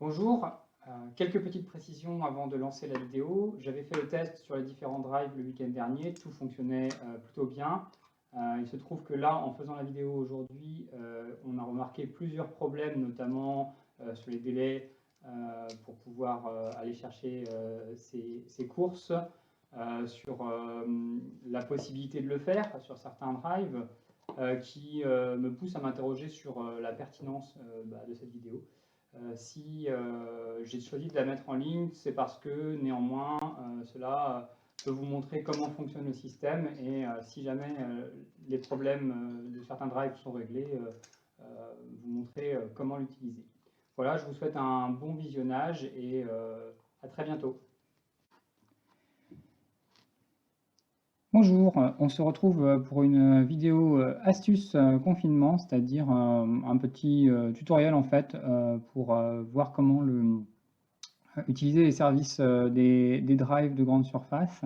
Bonjour, quelques petites précisions avant de lancer la vidéo. J'avais fait le test sur les différents drives le week-end dernier, tout fonctionnait plutôt bien. Il se trouve que là, en faisant la vidéo aujourd'hui, on a remarqué plusieurs problèmes, notamment sur les délais pour pouvoir aller chercher ces courses, sur la possibilité de le faire sur certains drives, qui me poussent à m'interroger sur la pertinence de cette vidéo. Si j'ai choisi de la mettre en ligne, c'est parce que néanmoins, cela peut vous montrer comment fonctionne le système et si jamais les problèmes de certains drives sont réglés, vous montrer comment l'utiliser. Voilà, je vous souhaite un bon visionnage et à très bientôt. Bonjour, on se retrouve pour une vidéo astuce confinement, c'est-à-dire un petit tutoriel en fait pour voir comment utiliser les services des drives de grande surface.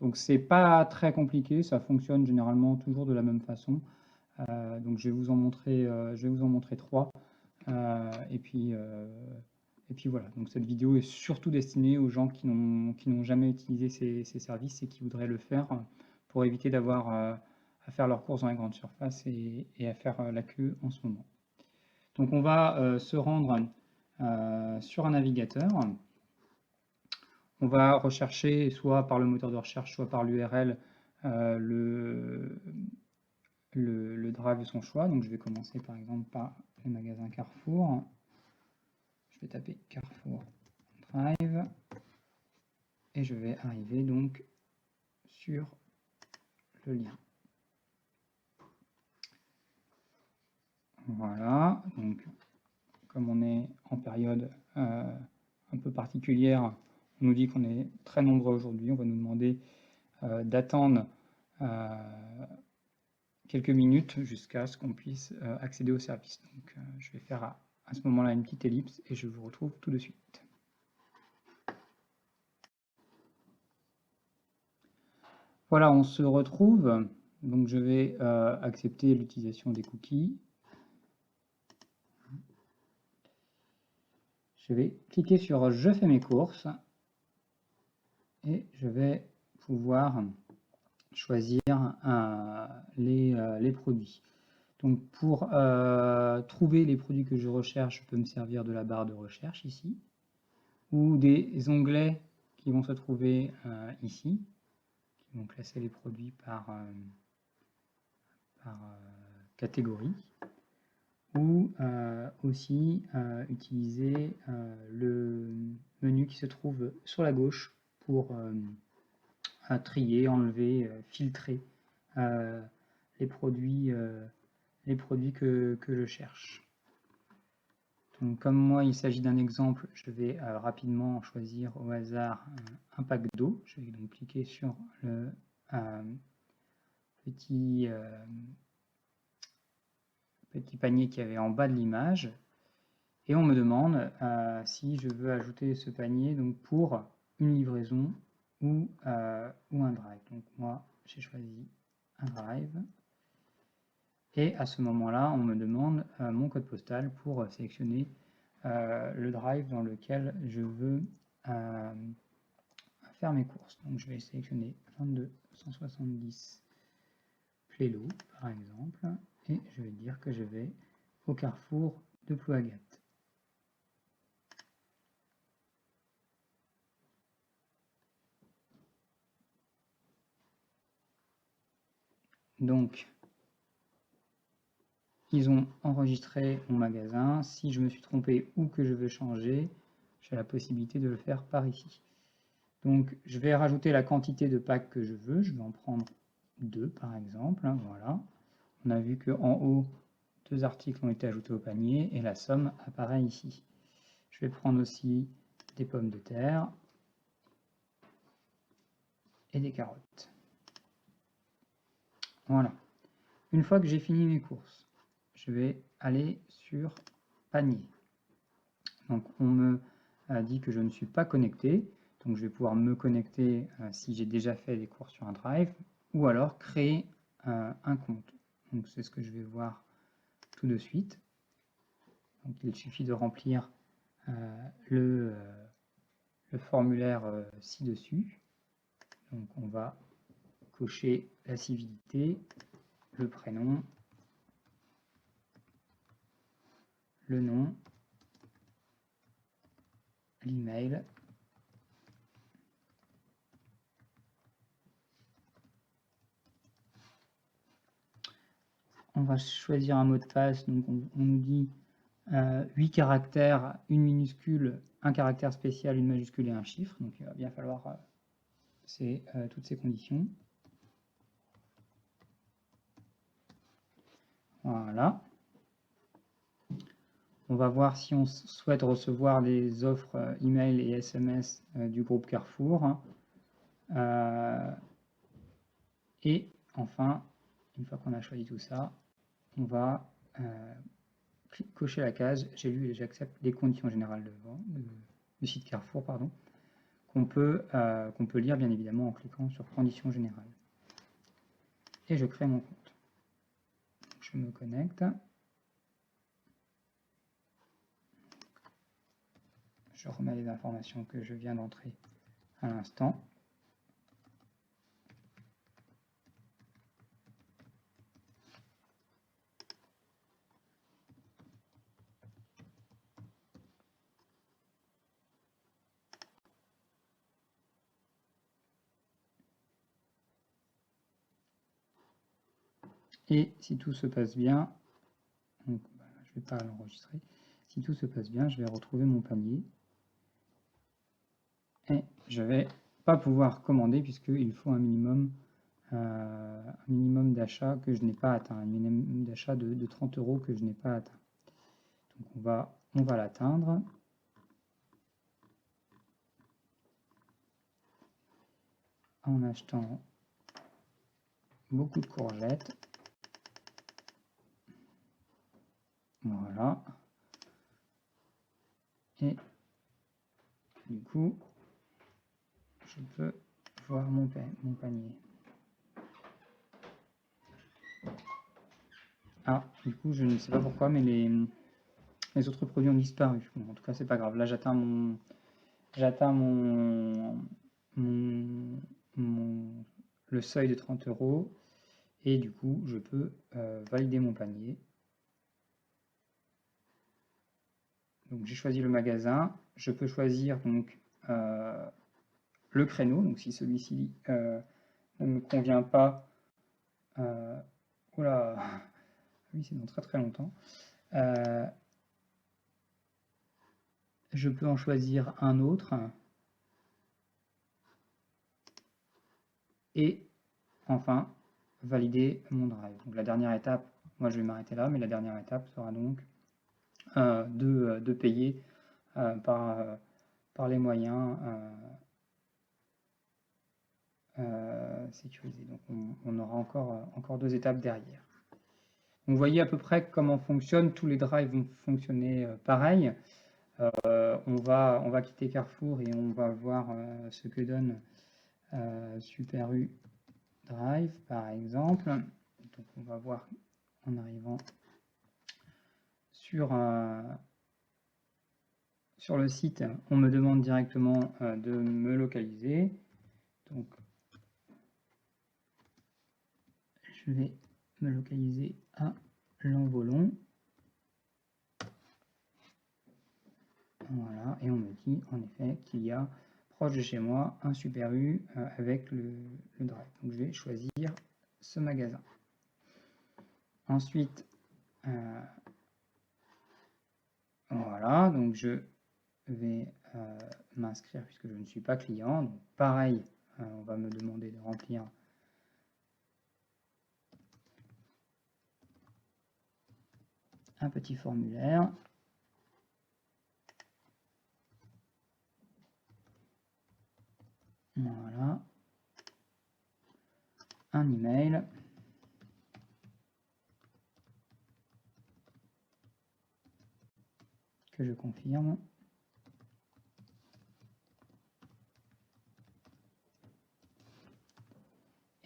Donc c'est pas très compliqué, ça fonctionne généralement toujours de la même façon. Donc je vais vous en montrer trois. Et puis voilà, donc cette vidéo est surtout destinée aux gens qui n'ont jamais utilisé ces services et qui voudraient le faire pour éviter d'avoir à faire leurs courses dans les grandes surfaces et à faire la queue en ce moment. Donc on va se rendre sur un navigateur. On va rechercher soit par le moteur de recherche, soit par l'URL le drive de son choix. Donc je vais commencer par exemple par le magasin Carrefour. Je vais taper Carrefour Drive et je vais arriver donc sur le lien. Voilà, donc comme on est en période un peu particulière, on nous dit qu'on est très nombreux aujourd'hui, on va nous demander d'attendre quelques minutes jusqu'à ce qu'on puisse accéder au service. Donc je vais faire à ce moment-là une petite ellipse et je vous retrouve tout de suite. Voilà, on se retrouve. Donc je vais accepter l'utilisation des cookies. Je vais cliquer sur Je fais mes courses et je vais pouvoir choisir les produits. Donc pour trouver les produits que je recherche, je peux me servir de la barre de recherche ici, ou des onglets qui vont se trouver ici, qui vont classer les produits par catégorie, ou aussi utiliser le menu qui se trouve sur la gauche pour trier, enlever, filtrer les produits que je cherche. Donc, comme moi, il s'agit d'un exemple, je vais rapidement choisir au hasard un pack d'eau. Je vais donc cliquer sur le petit panier qui avait en bas de l'image. Et on me demande si je veux ajouter ce panier donc pour une livraison ou un drive. Donc moi, j'ai choisi un drive. Et à ce moment-là, on me demande mon code postal pour sélectionner le drive dans lequel je veux faire mes courses. Donc je vais sélectionner 22 170 Plélo, par exemple, et je vais dire que je vais au carrefour de Plouagat. Donc, ils ont enregistré mon magasin. Si je me suis trompé ou que je veux changer, j'ai la possibilité de le faire par ici. Donc, je vais rajouter la quantité de packs que je veux. Je vais en prendre 2, par exemple. Voilà. On a vu qu'en haut, 2 articles ont été ajoutés au panier et la somme apparaît ici. Je vais prendre aussi des pommes de terre et des carottes. Voilà. Une fois que j'ai fini mes courses, je vais aller sur panier. Donc on me dit que je ne suis pas connecté, donc je vais pouvoir me connecter si j'ai déjà fait des courses sur un drive, ou alors créer un compte. Donc c'est ce que je vais voir tout de suite. Donc il suffit de remplir le formulaire ci-dessus. Donc on va cocher la civilité, le prénom, le nom, l'email, on va choisir un mot de passe, donc on nous dit 8 caractères, une minuscule, un caractère spécial, une majuscule et un chiffre, donc il va bien falloir toutes ces conditions. Voilà. On va voir si on souhaite recevoir les offres email et SMS du groupe Carrefour. Et enfin, une fois qu'on a choisi tout ça, on va cocher la case « J'ai lu et j'accepte les conditions générales du site Carrefour », pardon, qu'on peut lire bien évidemment en cliquant sur « Conditions générales ». Et je crée mon compte. Je me connecte. Je remets les informations que je viens d'entrer à l'instant. Et si tout se passe bien, donc, je ne vais pas l'enregistrer, si tout se passe bien, je vais retrouver mon panier. Et je ne vais pas pouvoir commander puisqu'il faut un minimum d'achat que je n'ai pas atteint, un minimum d'achat de 30 € que je n'ai pas atteint. Donc on va l'atteindre. En achetant beaucoup de courgettes. Voilà. Et du coup, je peux voir mon panier. Ah, du coup, je ne sais pas pourquoi, mais les autres produits ont disparu. Bon, en tout cas, c'est pas grave. Là, j'atteins le seuil de 30 € et du coup, je peux valider mon panier. Donc, j'ai choisi le magasin. Je peux choisir donc le créneau. Donc, si celui-ci ne me convient pas, oula, oui, c'est dans très très longtemps. Je peux en choisir un autre. Et enfin, valider mon drive. Donc la dernière étape, moi je vais m'arrêter là, mais la dernière étape sera donc de payer par les moyens sécurisés. Donc on aura encore 2 étapes derrière. Donc vous voyez à peu près comment fonctionne. Tous les drives vont fonctionner pareil. On va quitter Carrefour et on va voir ce que donne Super U Drive par exemple. Donc on va voir en arrivant sur le site, on me demande directement de me localiser. Donc je vais me localiser à Lanvolon. Voilà, et on me dit en effet qu'il y a proche de chez moi un Super U avec le drive. Donc je vais choisir ce magasin. Ensuite, voilà, donc je vais m'inscrire puisque je ne suis pas client. Donc pareil, on va me demander de remplir un petit formulaire. Voilà. Un email. Que je confirme.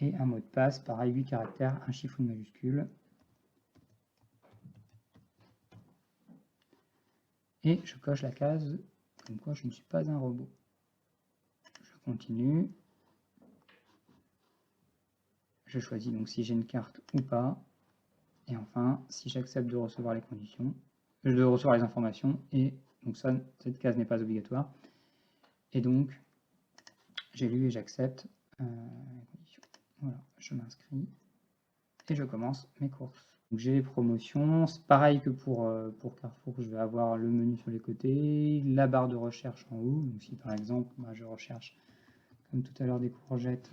Et un mot de passe, pareil, 8 caractères, un chiffre, une majuscule. et je coche la case comme quoi je ne suis pas un robot. Je continue. Je choisis donc si j'ai une carte ou pas. Et enfin, si j'accepte de recevoir les conditions, de recevoir les informations, et donc ça, cette case n'est pas obligatoire. Et donc, j'ai lu et j'accepte les conditions. Voilà, je m'inscris et je commence mes courses. J'ai les promotions, c'est pareil que pour Carrefour, je vais avoir le menu sur les côtés, la barre de recherche en haut. Donc si par exemple, moi, je recherche, comme tout à l'heure, des courgettes,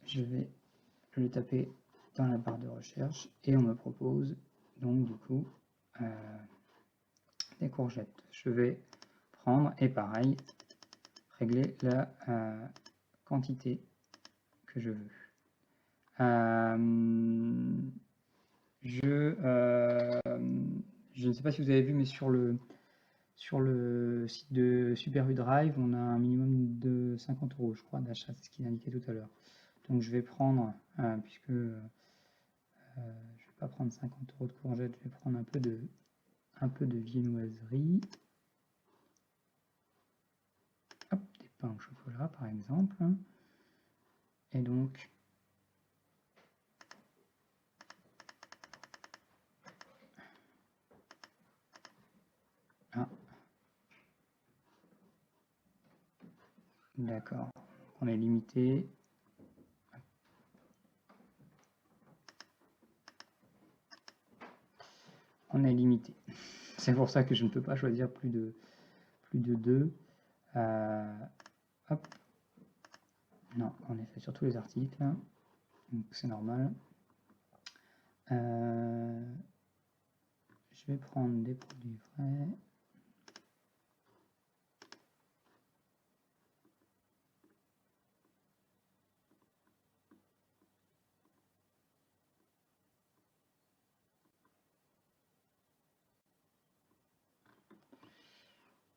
je vais le taper dans la barre de recherche et on me propose donc du coup des courgettes. Je vais prendre et pareil, régler la quantité que je veux. Je ne sais pas si vous avez vu, mais sur le site de Super U Drive, on a un minimum de 50 €, je crois, d'achat, c'est ce qu'il indiquait tout à l'heure. Donc je vais prendre, puisque je ne vais pas prendre 50 € de courgettes, je vais prendre un peu de viennoiserie. Hop, des pains au chocolat par exemple. Et donc, d'accord, on est limité. On est limité. C'est pour ça que je ne peux pas choisir plus de 2. Hop. Non, en effet, sur tous les articles. Donc c'est normal. Je vais prendre des produits frais.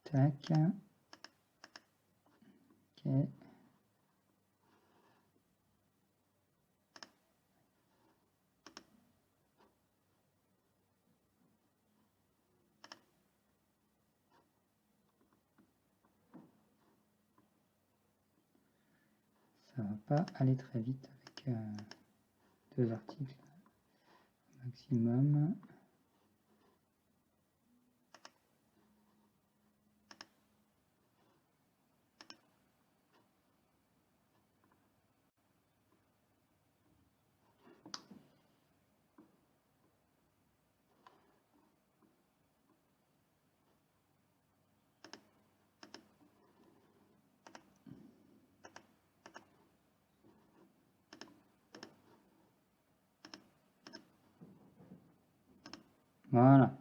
Tac. Ok. Ça va pas aller très vite avec 2 articles maximum. Voilà.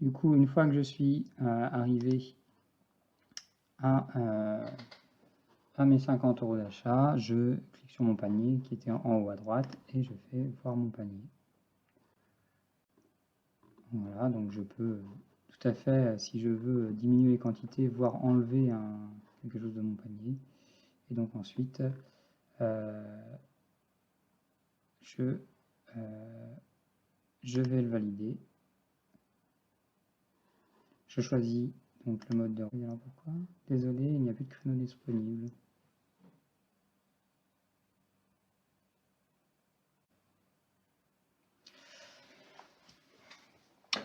Du coup, une fois que je suis arrivé à mes 50 € d'achat, je clique sur mon panier qui était en haut à droite et je fais voir mon panier. Voilà, donc je peux tout à fait, si je veux diminuer les quantités, voire enlever quelque chose de mon panier. Et donc ensuite, je vais le valider. Je choisis donc le mode de... Alors pourquoi? Désolé, il n'y a plus de créneau disponible.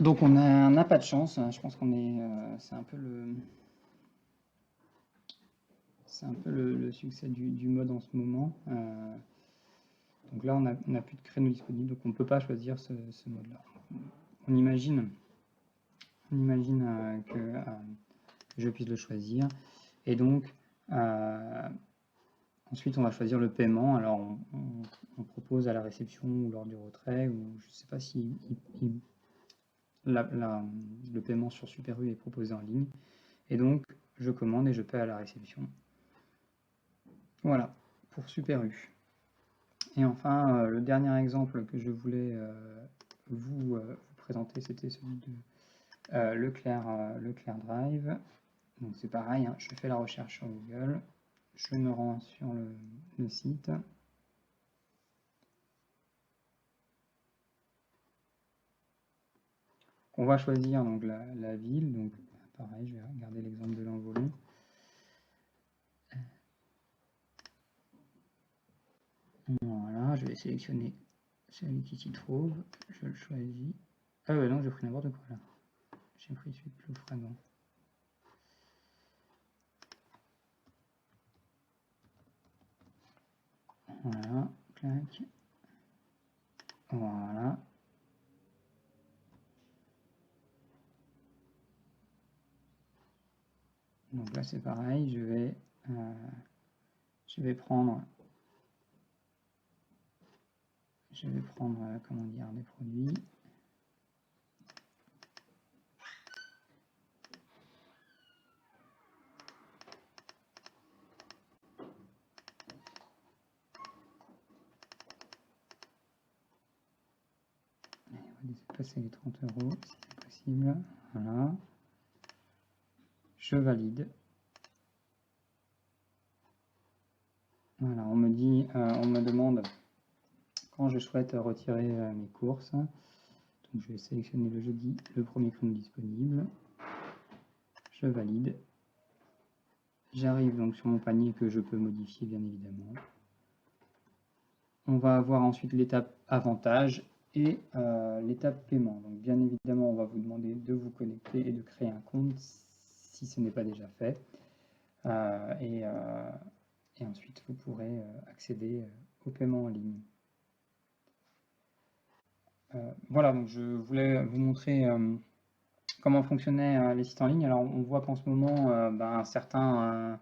Donc on n'a pas de chance, hein. Je pense qu'on est... c'est un peu le succès du mode en ce moment. Donc là, on n'a plus de créneau disponible, donc on ne peut pas choisir ce mode-là. On imagine que je puisse le choisir. Et donc, ensuite, on va choisir le paiement. Alors, on propose à la réception ou lors du retrait, ou je ne sais pas si le paiement sur Super U est proposé en ligne. Et donc, je commande et je paie à la réception. Voilà, pour Super U. Et enfin, le dernier exemple que je voulais vous présenter, c'était celui de Leclerc Drive. Donc c'est pareil, hein, je fais la recherche sur Google, je me rends sur le site. on va choisir donc la ville. Donc pareil, je vais regarder l'exemple de l'Envolon. Voilà, je vais sélectionner celui qui s'y trouve. Je le choisis. Ah ouais, non, j'ai pris n'importe quoi là. J'ai pris celui de Ploufragan. Voilà, clac. Voilà. Donc là c'est pareil, je vais prendre comment dire, des produits. On va dépasser les 30 € si c'est possible. Voilà. Je valide. Voilà, on me demande quand je souhaite retirer mes courses. Donc je vais sélectionner le jeudi, le premier créneau disponible. Je valide. J'arrive donc sur mon panier que je peux modifier bien évidemment. On va avoir ensuite l'étape avantage et l'étape paiement. Donc bien évidemment, on va vous demander de vous connecter et de créer un compte si ce n'est pas déjà fait. Et ensuite, vous pourrez accéder au paiement en ligne. Voilà, donc je voulais vous montrer comment fonctionnaient les sites en ligne. Alors on voit qu'en ce moment, certains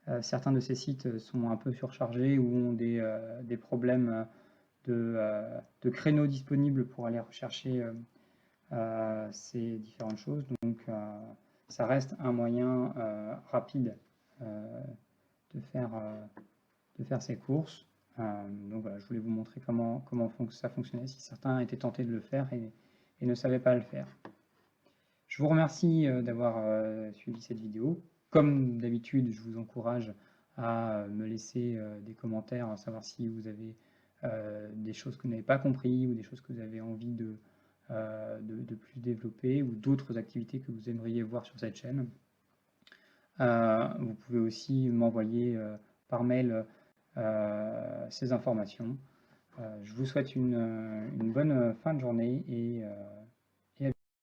de ces sites sont un peu surchargés ou ont des problèmes de créneaux disponibles pour aller rechercher ces différentes choses. Donc ça reste un moyen rapide de faire ces courses. Donc voilà, je voulais vous montrer comment ça fonctionnait, si certains étaient tentés de le faire et ne savaient pas le faire. Je vous remercie d'avoir suivi cette vidéo. Comme d'habitude, je vous encourage à me laisser des commentaires, à savoir si vous avez des choses que vous n'avez pas compris ou des choses que vous avez envie de plus développer ou d'autres activités que vous aimeriez voir sur cette chaîne. Vous pouvez aussi m'envoyer par mail ces informations. Je vous souhaite une bonne fin de journée et